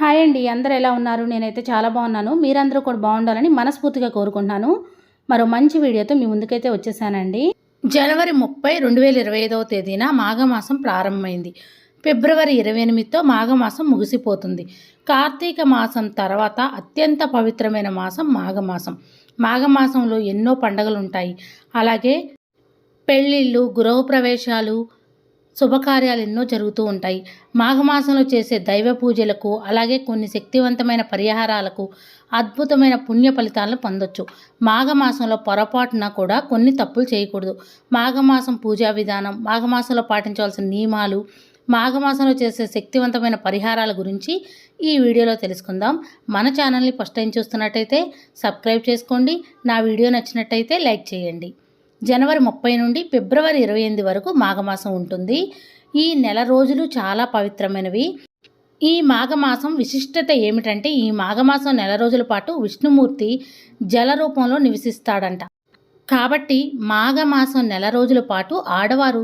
Hi అండి, అందరూ ఎలా ఉన్నారు? నేనైతే చాలా బాగున్నాను. మీరందరూ కూడా బాగుండాలని మనస్ఫూర్తిగా కోరుకుంటున్నాను. మరో మంచి వీడియోతో మీ ముందుకైతే వచ్చేసానండి. జనవరి 30, 2025వ తేదీన మాఘమాసం ప్రారంభమైంది. ఫిబ్రవరి 28తో మాఘమాసం ముగిసిపోతుంది. కార్తీక మాసం తర్వాత అత్యంత పవిత్రమైన మాసం మాఘమాసం. మాఘమాసంలో ఎన్నో పండుగలు ఉంటాయి. అలాగే పెళ్ళిళ్ళు, గృహప్రవేశాలు, శుభకార్యాలు ఎన్నో జరుగుతూ ఉంటాయి. మాఘమాసంలో చేసే దైవ పూజలకు, అలాగే కొన్ని శక్తివంతమైన పరిహారాలకు అద్భుతమైన పుణ్య ఫలితాలను పొందొచ్చు. మాఘమాసంలో పొరపాటున కూడా కొన్ని తప్పులు చేయకూడదు. మాఘమాసం పూజా విధానం, మాఘమాసంలో పాటించవలసిన నియమాలు, మాఘమాసంలో చేసే శక్తివంతమైన పరిహారాల గురించి ఈ వీడియోలో తెలుసుకుందాం. మన ఛానల్ని ఫస్ట్ టైం చూస్తున్నట్టయితే సబ్స్క్రైబ్ చేసుకోండి. నా వీడియో నచ్చినట్టయితే లైక్ చేయండి. జనవరి 30 నుండి ఫిబ్రవరి 28 వరకు మాఘమాసం ఉంటుంది. ఈ నెల రోజులు చాలా పవిత్రమైనవి. ఈ మాఘమాసం విశిష్టత ఏమిటంటే, ఈ మాఘమాసం నెల రోజుల పాటు విష్ణుమూర్తి జల రూపంలో నివసిస్తాడంట. కాబట్టి మాఘమాసం నెల రోజుల పాటు ఆడవారు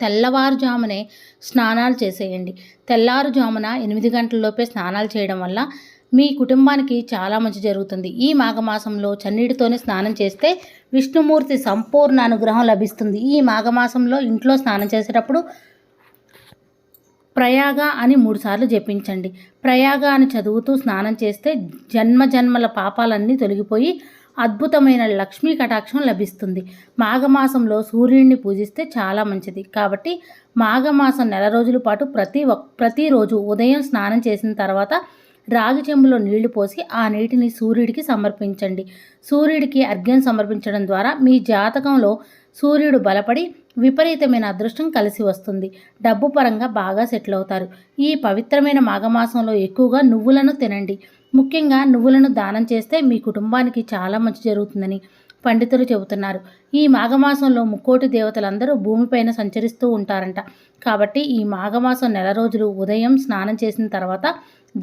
తెల్లవారుజామునే స్నానాలు చేసేయండి. తెల్లారుజామున 8 గంటలలోపే స్నానాలు చేయడం వల్ల మీ కుటుంబానికి చాలా మంచి జరుగుతుంది. ఈ మాఘమాసంలో చన్నీటితోనే స్నానం చేస్తే విష్ణుమూర్తి సంపూర్ణ అనుగ్రహం లభిస్తుంది. ఈ మాఘమాసంలో ఇంట్లో స్నానం చేసేటప్పుడు ప్రయాగ అని 3 సార్లు జపించండి. ప్రయాగ అని చదువుతూ స్నానం చేస్తే జన్మల పాపాలన్నీ తొలగిపోయి అద్భుతమైన లక్ష్మీ కటాక్షం లభిస్తుంది. మాఘమాసంలో సూర్యుడిని పూజిస్తే చాలా మంచిది. కాబట్టి మాఘమాసం నెల రోజుల పాటు ప్రతిరోజు ఉదయం స్నానం చేసిన తర్వాత రాగి చెంబులో నీళ్లు పోసి ఆ నీటిని సూర్యుడికి సమర్పించండి. సూర్యుడికి అర్ఘ్యం సమర్పించడం ద్వారా మీ జాతకంలో సూర్యుడు బలపడి విపరీతమైన అదృష్టం కలిసి వస్తుంది. డబ్బు పరంగా బాగా సెటిల్ అవుతారు. ఈ పవిత్రమైన మాఘమాసంలో ఎక్కువగా నువ్వులను తినండి. ముఖ్యంగా నువ్వులను దానం చేస్తే మీ కుటుంబానికి చాలా మంచి జరుగుతుందని పండితులు చెబుతున్నారు. ఈ మాఘమాసంలో ముక్కోటి దేవతలందరూ భూమిపైన సంచరిస్తూ ఉంటారంట. కాబట్టి ఈ మాఘమాసం నెల రోజులు ఉదయం స్నానం చేసిన తర్వాత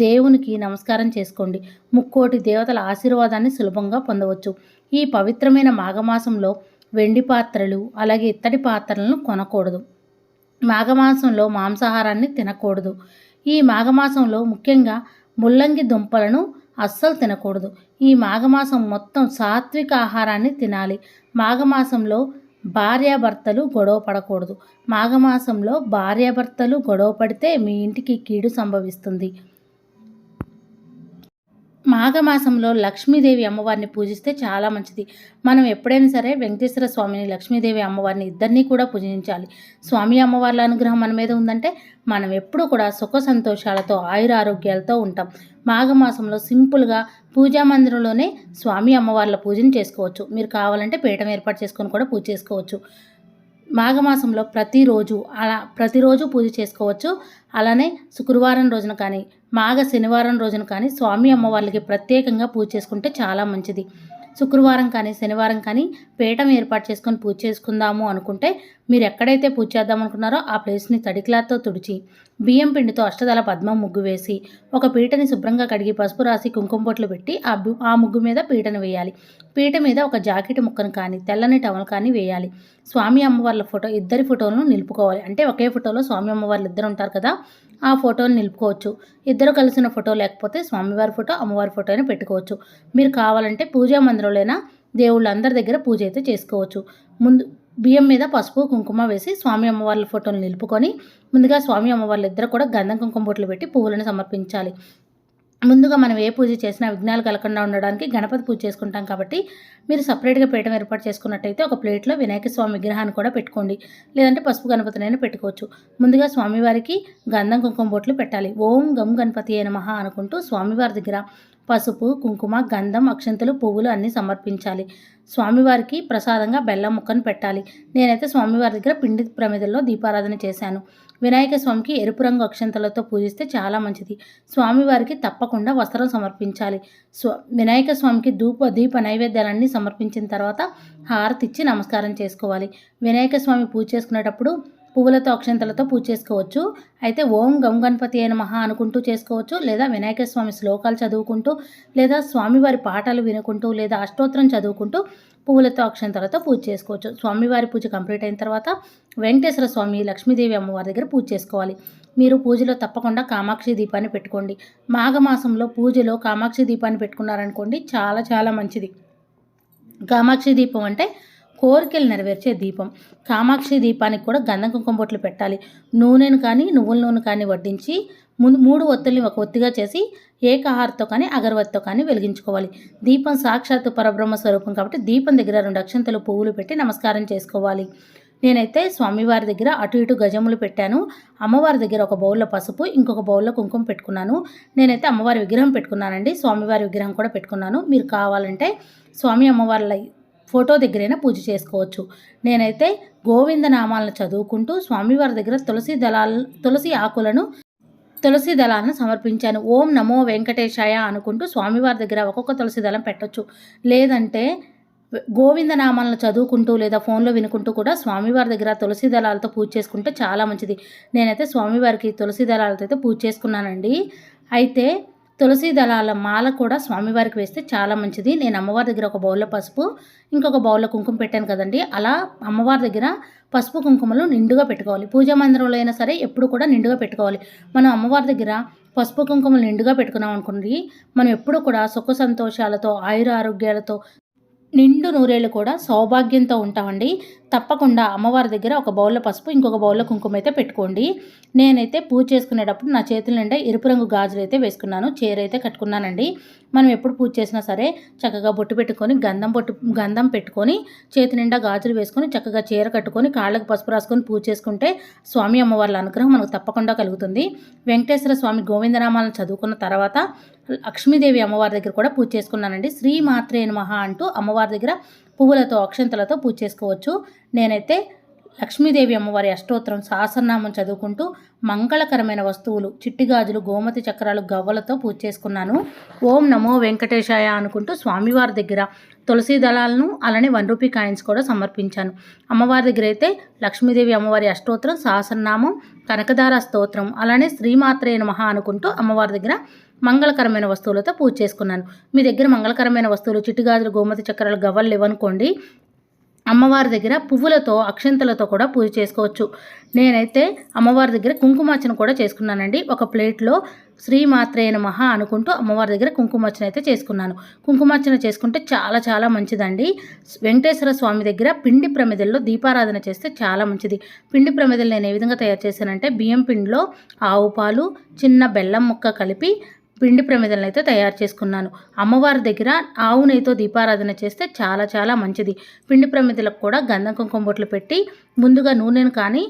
దేవునికి నమస్కారం చేసుకోండి. ముక్కోటి దేవతల ఆశీర్వాదాన్ని సులభంగా పొందవచ్చు. ఈ పవిత్రమైన మాఘమాసంలో వెండి పాత్రలు, అలాగే ఇత్తడి పాత్రలను కొనకూడదు. మాఘమాసంలో మాంసాహారాన్ని తినకూడదు. ఈ మాఘమాసంలో ముఖ్యంగా ముల్లంగి దుంపలను అస్సలు తినకూడదు. ఈ మాఘమాసం మొత్తం సాత్విక ఆహారాన్ని తినాలి. మాఘమాసంలో భార్యాభర్తలు గొడవ పడకూడదు. మాఘమాసంలో భార్యాభర్తలు గొడవ పడితే మీ ఇంటికి కీడు సంభవిస్తుంది. మాఘమాసంలో లక్ష్మీదేవి అమ్మవారిని పూజిస్తే చాలా మంచిది. మనం ఎప్పుడైనా సరే వెంకటేశ్వర స్వామిని, లక్ష్మీదేవి అమ్మవారిని ఇద్దరినీ కూడా పూజించాలి. స్వామి అమ్మవార్ల అనుగ్రహం మన మీద ఉందంటే మనం ఎప్పుడూ కూడా సుఖ సంతోషాలతో, ఆయురారోగ్యాలతో ఉంటాం. మాఘమాసంలో సింపుల్గా పూజా మందిరంలోనే స్వామి అమ్మవార్ల పూజను చేసుకోవచ్చు. మీరు కావాలంటే పీఠం ఏర్పాటు చేసుకొని కూడా పూజ చేసుకోవచ్చు. మాఘమాసంలో ప్రతిరోజు పూజ చేసుకోవచ్చు. అలానే శుక్రవారం రోజున కానీ, మాఘ శనివారం రోజున కానీ స్వామి అమ్మవార్లకి ప్రత్యేకంగా పూజ చేసుకుంటే చాలా మంచిది. శుక్రవారం కానీ, శనివారం కానీ పీఠం ఏర్పాటు చేసుకొని పూజ చేసుకుందాము అనుకుంటే మీరు ఎక్కడైతే పూజ చేద్దాం అనుకున్నారో ఆ ప్లేస్ని తడి క్లాత్తో తుడిచి, బియ్యం పిండితో అష్టదళ పద్మం ముగ్గు వేసి, ఒక పీటని శుభ్రంగా కడిగి పసుపు రాసి కుంకుమ బొట్లు పెట్టి ఆ ముగ్గు మీద పీటను వేయాలి. పీట మీద ఒక జాకెట్ ముక్కను కానీ, తెల్లని టవల్ కానీ వేయాలి. స్వామి అమ్మవార్ల ఇద్దరి ఫోటోలను నిలుపుకోవాలి. అంటే ఒకే ఫోటోలో స్వామి అమ్మవార్లు ఇద్దరు ఉంటారు కదా, ఆ ఫోటోని నిలుపుకోవచ్చు. ఇద్దరు కలిసిన ఫోటో లేకపోతే స్వామివారి ఫోటో, అమ్మవారి ఫోటో అయినా పెట్టుకోవచ్చు. మీరు కావాలంటే పూజా మందిరంలోనైనా దేవుళ్ళందరి దగ్గర పూజ అయితే చేసుకోవచ్చు. ముందు బియ్యం మీద పసుపు కుంకుమ వేసి స్వామి అమ్మవార్ల ఫోటోలు నిలుపుకొని ముందుగా స్వామి అమ్మవార్లు ఇద్దరు కూడా గంధం కుంకుమ బొట్లు పెట్టి పువ్వులను సమర్పించాలి. ముందుగా మనం ఏ పూజ చేసినా విఘ్నాలు కలగకుండా ఉండడానికి గణపతి పూజ చేసుకుంటాం. కాబట్టి మీరు సపరేట్గా పీఠం ఏర్పాటు చేసుకున్నట్టయితే ఒక ప్లేట్లో వినాయక స్వామి విగ్రహాన్ని కూడా పెట్టుకోండి. లేదంటే పసుపు గణపతినైనా పెట్టుకోవచ్చు. ముందుగా స్వామివారికి గంధం కుంకుమ బొట్లు పెట్టాలి. ఓం గం గణపతి అయిన మహా అనుకుంటూ స్వామివారి దగ్గర పసుపు, కుంకుమ, గంధం, అక్షంతలు, పువ్వులు అన్నీ సమర్పించాలి. స్వామివారికి ప్రసాదంగా బెల్లం ముక్కను పెట్టాలి. నేనైతే స్వామివారి దగ్గర పిండి ప్రమిదల్లో దీపారాధన చేశాను. వినాయక స్వామికి ఎరుపు రంగు అక్షంతలతో పూజిస్తే చాలా మంచిది. స్వామివారికి తప్పకుండా వస్త్రం సమర్పించాలి. వినాయక స్వామికి దీప నైవేద్యాలన్నీ సమర్పించిన తర్వాత హారతి ఇచ్చి నమస్కారం చేసుకోవాలి. వినాయక స్వామి పూజ చేసుకునేటప్పుడు పువ్వులతో అక్షంతలతో పూజ చేసుకోవచ్చు. అయితే ఓం గం గణపతి అయిన మహా అనుకుంటూ చేసుకోవచ్చు. లేదా వినాయక స్వామి శ్లోకాలు చదువుకుంటూ, లేదా స్వామివారి పాటలు వినుకుంటూ, లేదా అష్టోత్తరం చదువుకుంటూ పువ్వులతో అక్షంతలతో పూజ చేసుకోవచ్చు. స్వామివారి పూజ కంప్లీట్ అయిన తర్వాత వెంకటేశ్వర స్వామి, లక్ష్మీదేవి అమ్మవారి దగ్గర పూజ చేసుకోవాలి. మీరు పూజలో తప్పకుండా కామాక్షి దీపాన్ని పెట్టుకోండి. మాఘమాసంలో పూజలో కామాక్షి దీపాన్ని పెట్టుకున్నారనుకోండి చాలా చాలా మంచిది. కామాక్షి దీపం అంటే కోరికలు నెరవేర్చే దీపం. కామాక్షి దీపానికి కూడా గంధం కుంకుమ బొట్లు పెట్టాలి. నూనెను కానీ నువ్వుల నూనె కానీ వడ్డించి 3 ఒత్తుల్ని ఒక ఒత్తిగా చేసి ఏకహారతో కానీ అగరవత్తితో కానీ వెలిగించుకోవాలి. దీపం సాక్షాత్తు పరబ్రహ్మ స్వరూపం కాబట్టి దీపం దగ్గర 2 అక్షంతలు పువ్వులు పెట్టి నమస్కారం చేసుకోవాలి. నేనైతే స్వామివారి దగ్గర అటు ఇటు గజములు పెట్టాను. అమ్మవారి దగ్గర ఒక బౌల్లో పసుపు, ఇంకొక బౌల్లో కుంకుమ పెట్టుకున్నాను. నేనైతే అమ్మవారి విగ్రహం పెట్టుకున్నానండి. స్వామివారి విగ్రహం కూడా పెట్టుకున్నాను. మీరు కావాలంటే స్వామి అమ్మవార్ల ఫోటో దగ్గరైనా పూజ చేసుకోవచ్చు. నేనైతే గోవింద నామాలను చదువుకుంటూ స్వామివారి దగ్గర తులసి దళాలను సమర్పించాను. ఓం నమో వెంకటేశాయ అనుకుంటూ స్వామివారి దగ్గర ఒక్కొక్క తులసి దళం పెట్టొచ్చు. లేదంటే గోవింద నామాలను చదువుకుంటూ లేదా ఫోన్లో వినుకుంటూ కూడా స్వామివారి దగ్గర తులసి దళాలతో పూజ చేసుకుంటే చాలా మంచిది. నేనైతే స్వామివారికి తులసి దళాలతో అయితే పూజ చేసుకున్నానండి. అయితే తులసి దళాల మాల కూడా స్వామివారికి వేస్తే చాలా మంచిది. నేను అమ్మవారి దగ్గర ఒక బౌల్లో పసుపు, ఇంకొక బౌల్లో కుంకుమ పెట్టాను కదండి. అలా అమ్మవారి దగ్గర పసుపు కుంకుమలు నిండుగా పెట్టుకోవాలి. పూజా మందిరంలో అయినా సరే ఎప్పుడు కూడా నిండుగా పెట్టుకోవాలి. మనం అమ్మవారి దగ్గర పసుపు కుంకుమలు నిండుగా పెట్టుకున్నాం అనుకోండి, మనం ఎప్పుడు కూడా సుఖ సంతోషాలతో ఆయుర ఆరోగ్యాలతో నిండు నూరేళ్ళు కూడా సౌభాగ్యంతో ఉంటామండి. తప్పకుండా అమ్మవారి దగ్గర ఒక బౌల్లో పసుపు, ఇంకొక బౌల్లో కుంకుమ అయితే పెట్టుకోండి. నేనైతే పూజ చేసుకునేటప్పుడు నా చేతుల నిండా ఎరుపు రంగు గాజులు అయితే వేసుకున్నాను. చీర అయితే కట్టుకున్నానండి. మనం ఎప్పుడు పూజ చేసినా సరే చక్కగా బొట్టు పెట్టుకొని గంధం పెట్టుకొని చేతి నిండా గాజులు వేసుకొని చక్కగా చీర కట్టుకొని కాళ్ళకు పసుపు రాసుకొని పూజ చేసుకుంటే స్వామి అమ్మవార్ల అనుగ్రహం మనకు తప్పకుండా కలుగుతుంది. వెంకటేశ్వర స్వామి గోవిందనామాలను చదువుకున్న తర్వాత లక్ష్మీదేవి అమ్మవారి దగ్గర కూడా పూజ చేసుకున్నానండి. శ్రీ మాత్రే నమః అంటూ అమ్మవారి దగ్గర పువ్వులతో అక్షంతలతో పూజ చేసుకోవచ్చు. నేనైతే లక్ష్మీదేవి అమ్మవారి అష్టోత్తరం సహస్రనామం చదువుకుంటూ మంగళకరమైన వస్తువులు చిట్టి గాజులు, గోమతి చక్రాలు, గవ్వలతో పూజ చేసుకున్నాను. ఓం నమో వెంకటేశాయ అనుకుంటూ స్వామివారి దగ్గర తులసి దళాలను అలానే 1 రూపీ కాయిన్స్ కూడా సమర్పించాను. అమ్మవారి దగ్గర అయితే లక్ష్మీదేవి అమ్మవారి అష్టోత్తరం, సహస్రనామం, కనకదార స్తోత్రం అలానే శ్రీమాత్రే నమః అనుకుంటూ అమ్మవారి దగ్గర మంగళకరమైన వస్తువులతో పూజ చేసుకున్నాను. మీ దగ్గర మంగళకరమైన వస్తువులు చిట్టి గాజులు, గోమతి చక్రాలు, గవ్వలు లేవనుకోండి, అమ్మవారి దగ్గర పువ్వులతో అక్షంతలతో కూడా పూజ చేసుకోవచ్చు. నేనైతే అమ్మవారి దగ్గర కుంకుమార్చన కూడా చేసుకున్నానండి. ఒక ప్లేట్లో శ్రీమాత్రే నమః అనుకుంటూ అమ్మవారి దగ్గర కుంకుమార్చన అయితే చేసుకున్నాను. కుంకుమార్చన చేసుకుంటే చాలా చాలా మంచిదండి. వెంకటేశ్వర స్వామి దగ్గర పిండి ప్రమిదల్లో దీపారాధన చేస్తే చాలా మంచిది. పిండి ప్రమిదలు నేను ఏ విధంగా తయారు చేశానంటే బియ్యం పిండిలో ఆవు పాలు, చిన్న బెల్లం ముక్క కలిపి పిండి ప్రమిదలను అయితే తయారు చేసుకున్నాను. అమ్మవారి దగ్గర ఆవు నెయ్యితో దీపారాధన చేస్తే చాలా చాలా మంచిది. పిండి ప్రమిదలకు కూడా గంధం కుంకుమ బొట్లు పెట్టి ముందుగా నూనెను కానీ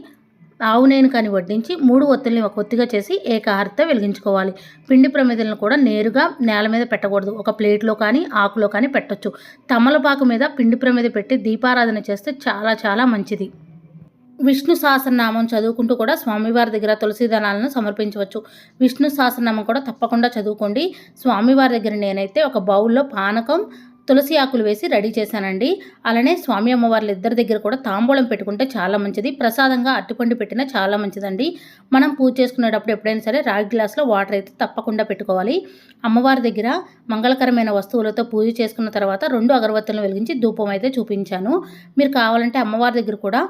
ఆవు నెయ్యిని కానీ వడ్డించి 3 ఒత్తుల్ని ఒక ఒత్తిగా చేసి ఏకహారతో వెలిగించుకోవాలి. పిండి ప్రమిదలను కూడా నేరుగా నేల మీద పెట్టకూడదు. ఒక ప్లేట్లో కానీ ఆకులో కానీ పెట్టొచ్చు. తమలపాకు మీద పిండి ప్రమిద పెట్టి దీపారాధన చేస్తే చాలా చాలా మంచిది. విష్ణు సహస్రనామం చదువుకుంటూ కూడా స్వామివారి దగ్గర తులసి దళాలను సమర్పించవచ్చు. విష్ణు సహస్రనామం కూడా తప్పకుండా చదువుకోండి. స్వామివారి దగ్గర నేనైతే ఒక బౌల్లో పానకం, తులసి ఆకులు వేసి రెడీ చేశానండి. అలానే స్వామి అమ్మవార్ల ఇద్దరి దగ్గర కూడా తాంబూలం పెట్టుకుంటే చాలా మంచిది. ప్రసాదంగా అరటిపండు పెట్టినా చాలా మంచిదండి. మనం పూజ చేసుకునేటప్పుడు ఎప్పుడైనా సరే రాగి గ్లాసులో వాటర్ అయితే తప్పకుండా పెట్టుకోవాలి. అమ్మవారి దగ్గర మంగళకరమైన వస్తువులతో పూజ చేసుకున్న తర్వాత 2 అగరవత్తులను వెలిగించి ధూపం అయితే చూపించాను. మీరు కావాలంటే అమ్మవారి దగ్గర కూడా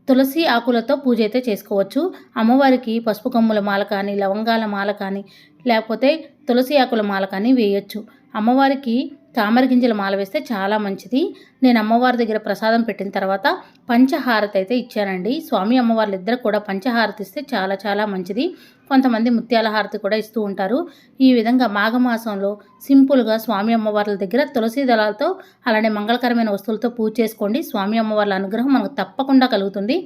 తులసి ఆకులతో పూజ అయితే చేసుకోవచ్చు. అమ్మవారికి పసుపు కొమ్ముల మాల కానీ, లవంగాల మాల కానీ, లేకపోతే తులసి ఆకుల మాల కానీ వేయొచ్చు. అమ్మవారికి తామర గింజల మాల వేస్తే చాలా మంచిది. నేను అమ్మవారి దగ్గర ప్రసాదం పెట్టిన తర్వాత పంచహారతి అయితే ఇచ్చానండి. స్వామి అమ్మవార్లు ఇద్దరు కూడా పంచహారతి ఇస్తే చాలా చాలా మంచిది. కొంతమంది ముత్యాల హారతి కూడా ఇస్తూ ఉంటారు. ఈ విధంగా మాఘమాసంలో సింపుల్గా స్వామి అమ్మవార్ల దగ్గర తులసి దళాలతో అలానే మంగళకరమైన వస్తువులతో పూజ చేసుకోండి. స్వామి అమ్మవార్ల అనుగ్రహం మనకు తప్పకుండా కలుగుతుంది.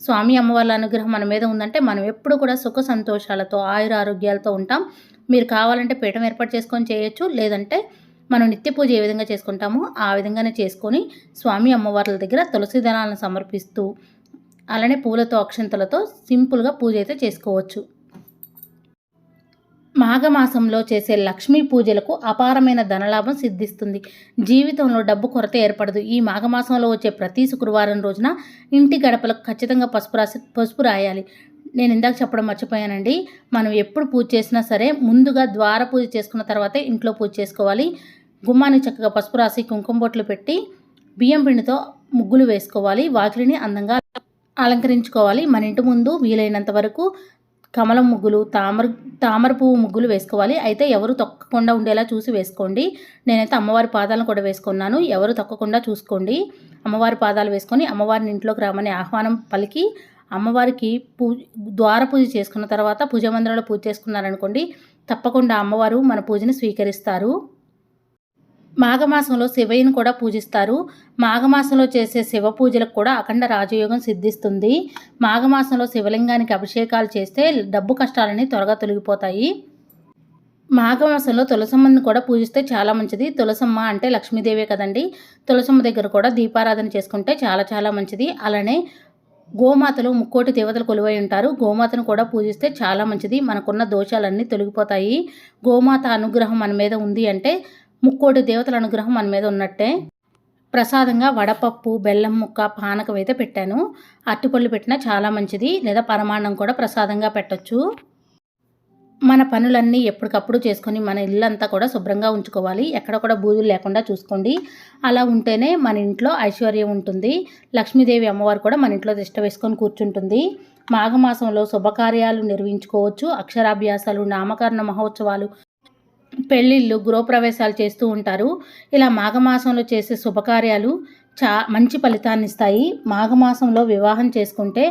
స్వామి అమ్మవార్ల అనుగ్రహం మన మీద ఉందంటే మనం ఎప్పుడు కూడా సుఖ సంతోషాలతో ఆయుర ఆరోగ్యాలతో ఉంటాం. మీరు కావాలంటే పీఠం ఏర్పాటు చేసుకొని చేయొచ్చు. లేదంటే మనం నిత్య పూజ ఏ విధంగా చేసుకుంటామో ఆ విధంగానే చేసుకొని స్వామి అమ్మవార్ల దగ్గర తులసి దళాలను సమర్పిస్తూ అలానే పూలతో అక్షంతలతో సింపుల్గా పూజ అయితే చేసుకోవచ్చు. మాఘమాసంలో చేసే లక్ష్మీ పూజలకు అపారమైన ధనలాభం సిద్ధిస్తుంది. జీవితంలో డబ్బు కొరత ఏర్పడదు. ఈ మాఘమాసంలో వచ్చే ప్రతి శుక్రవారం రోజున ఇంటి గడపలకు ఖచ్చితంగా పసుపు రాయాలి. నేను ఇందాక చెప్పడం మర్చిపోయానండి. మనం ఎప్పుడు పూజ చేసినా సరే ముందుగా ద్వార పూజ చేసుకున్న తర్వాతే ఇంట్లో పూజ చేసుకోవాలి. గుమ్మానికి చక్కగా పసుపు రాసి కుంకుమ బొట్లు పెట్టి బియ్యం పిండితో ముగ్గులు వేసుకోవాలి. వాకిలిని అందంగా అలంకరించుకోవాలి. మన ఇంటి ముందు వీలైనంత వరకు కమలం ముగ్గులు, తామర పువ్వు ముగ్గులు వేసుకోవాలి. అయితే ఎవరు తొక్కకుండా ఉండేలా చూసి వేసుకోండి. నేనైతే అమ్మవారి పాదాలను కూడా వేసుకున్నాను. ఎవరు తొక్కకుండా చూసుకోండి. అమ్మవారి పాదాలు వేసుకొని అమ్మవారిని ఇంట్లోకి రామని ఆహ్వానం పలికి అమ్మవారికి ద్వార పూజ చేసుకున్న తర్వాత పూజ మందిరంలో పూజ చేసుకున్నారనుకోండి, తప్పకుండా అమ్మవారు మన పూజని స్వీకరిస్తారు. మాఘమాసంలో శివయ్యను కూడా పూజిస్తారు. మాఘమాసంలో చేసే శివ పూజలకు కూడా అఖండ రాజయోగం సిద్ధిస్తుంది. మాఘమాసంలో శివలింగానికి అభిషేకాలు చేస్తే డబ్బు కష్టాలని త్వరగా తొలగిపోతాయి. మాఘమాసంలో తులసమ్మని కూడా పూజిస్తే చాలా మంచిది. తులసమ్మ అంటే లక్ష్మీదేవే కదండి. తులసమ్మ దగ్గర కూడా దీపారాధన చేసుకుంటే చాలా చాలా మంచిది. అలానే గోమాతలో ముక్కోటి దేవతలు కొలువై ఉంటారు. గోమాతను కూడా పూజిస్తే చాలా మంచిది. మనకున్న దోషాలన్నీ తొలగిపోతాయి. గోమాత అనుగ్రహం మన మీద ఉంది అంటే ముక్కోటి దేవతల అనుగ్రహం మన మీద ఉన్నట్టే. ప్రసాదంగా వడపప్పు, బెల్లం ముక్క, పానకం అయితే పెట్టాను. అరటిపళ్ళు పెట్టినా చాలా మంచిది. లేదా పరమాన్నం కూడా ప్రసాదంగా పెట్టొచ్చు. మన పనులన్నీ ఎప్పటికప్పుడు చేసుకొని మన ఇల్లంతా కూడా శుభ్రంగా ఉంచుకోవాలి. ఎక్కడ కూడా బూజులు లేకుండా చూసుకోండి. అలా ఉంటేనే మన ఇంట్లో ఐశ్వర్యం ఉంటుంది. లక్ష్మీదేవి అమ్మవారు కూడా మన ఇంట్లో తిష్ట వేసుకొని కూర్చుంటుంది. మాఘమాసంలో శుభకార్యాలు నిర్వహించుకోవచ్చు. అక్షరాభ్యాసాలు, నామకరణ మహోత్సవాలు, పెళ్ళిళ్ళు, గృహప్రవేశాలు చేస్తూ ఉంటారు. ఇలా మాఘమాసంలో చేసే శుభకార్యాలు మంచి ఫలితాన్ని ఇస్తాయి. మాఘమాసంలో వివాహం చేసుకుంటే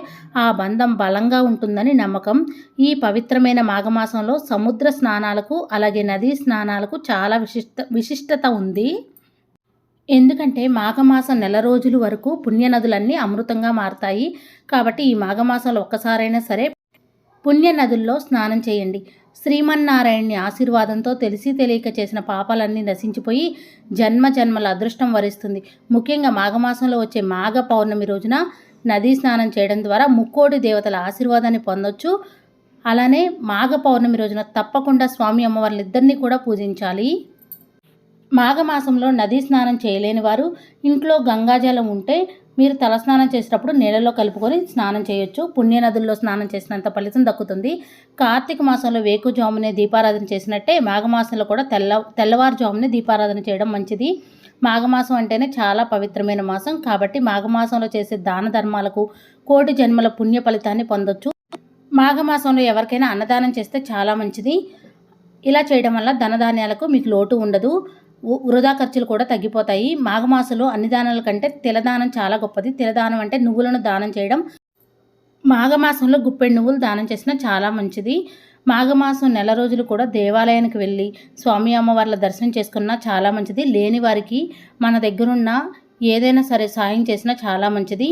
ఆ బంధం బలంగా ఉంటుందని నమ్మకం. ఈ పవిత్రమైన మాఘమాసంలో సముద్ర స్నానాలకు అలాగే నదీ స్నానాలకు చాలా విశిష్టత ఉంది. ఎందుకంటే మాఘమాసం నెల రోజుల వరకు పుణ్యనదులన్నీ అమృతంగా మారతాయి. కాబట్టి ఈ మాఘమాసంలో ఒక్కసారైనా సరే పుణ్యనదుల్లో స్నానం చేయండి. శ్రీమన్నారాయణ్ణి ఆశీర్వాదంతో తెలిసి తెలియక చేసిన పాపాలన్నీ నశించిపోయి జన్మల అదృష్టం వరిస్తుంది. ముఖ్యంగా మాఘమాసంలో వచ్చే మాఘ పౌర్ణమి రోజున నదీ స్నానం చేయడం ద్వారా ముక్కోటి దేవతల ఆశీర్వాదాన్ని పొందొచ్చు. అలానే మాఘ పౌర్ణమి రోజున తప్పకుండా స్వామి అమ్మవార్లిద్దరినీ కూడా పూజించాలి. మాఘమాసంలో నదీ స్నానం చేయలేని వారు ఇంట్లో గంగాజలం ఉంటే మీరు తలస్నానం చేసేటప్పుడు నీళ్ళలో కలుపుకొని స్నానం చేయొచ్చు. పుణ్యనదుల్లో స్నానం చేసినంత ఫలితం దక్కుతుంది. కార్తీక మాసంలో వేకుజామునే దీపారాధన చేసినట్టే మాఘమాసంలో కూడా తెల్లవారుజామునే దీపారాధన చేయడం మంచిది. మాఘమాసం అంటేనే చాలా పవిత్రమైన మాసం. కాబట్టి మాఘమాసంలో చేసే దాన ధర్మాలకు కోటి జన్మల పుణ్య ఫలితాన్ని పొందొచ్చు. మాఘమాసంలో ఎవరికైనా అన్నదానం చేస్తే చాలా మంచిది. ఇలా చేయడం వల్ల ధనధాన్యాలకు మీకు లోటు ఉండదు. వృధా ఖర్చులు కూడా తగ్గిపోతాయి. మాఘమాసంలో అన్ని దానాల కంటే తిలదానం చాలా గొప్పది. తిలదానం అంటే నువ్వులను దానం చేయడం. మాఘమాసంలో గుప్పెడు నువ్వులు దానం చేసినా చాలా మంచిది. మాఘమాసం నెల రోజులు కూడా దేవాలయానికి వెళ్ళి స్వామి అమ్మవార్ల దర్శనం చేసుకున్నా చాలా మంచిది. లేని వారికి మన దగ్గరున్న ఏదైనా సరే సాయం చేసినా చాలా మంచిది.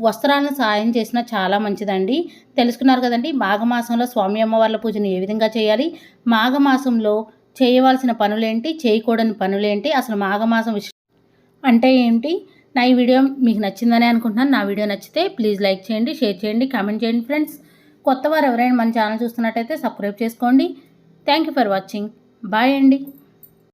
వస్త్రాలను సాయం చేసినా చాలా మంచిదండి. తెలుసుకున్నారు కదండి మాఘమాసంలో స్వామి అమ్మవార్ల పూజను ఏ విధంగా చేయాలి, మాఘమాసంలో చేయవలసిన పనులేంటి, చేయకూడని పనులేంటి, అసలు మాఘమాసం అంటే ఏంటి. నా ఈ వీడియో మీకు నచ్చిందని అనుకుంటున్నాను. నా వీడియో నచ్చితే ప్లీజ్ లైక్ చేయండి, షేర్ చేయండి, కామెంట్ చేయండి ఫ్రెండ్స్. కొత్త వారు ఎవరైనా మన ఛానల్ చూస్తున్నట్టయితే సబ్స్క్రైబ్ చేసుకోండి. Thank you for watching. Bye అండి.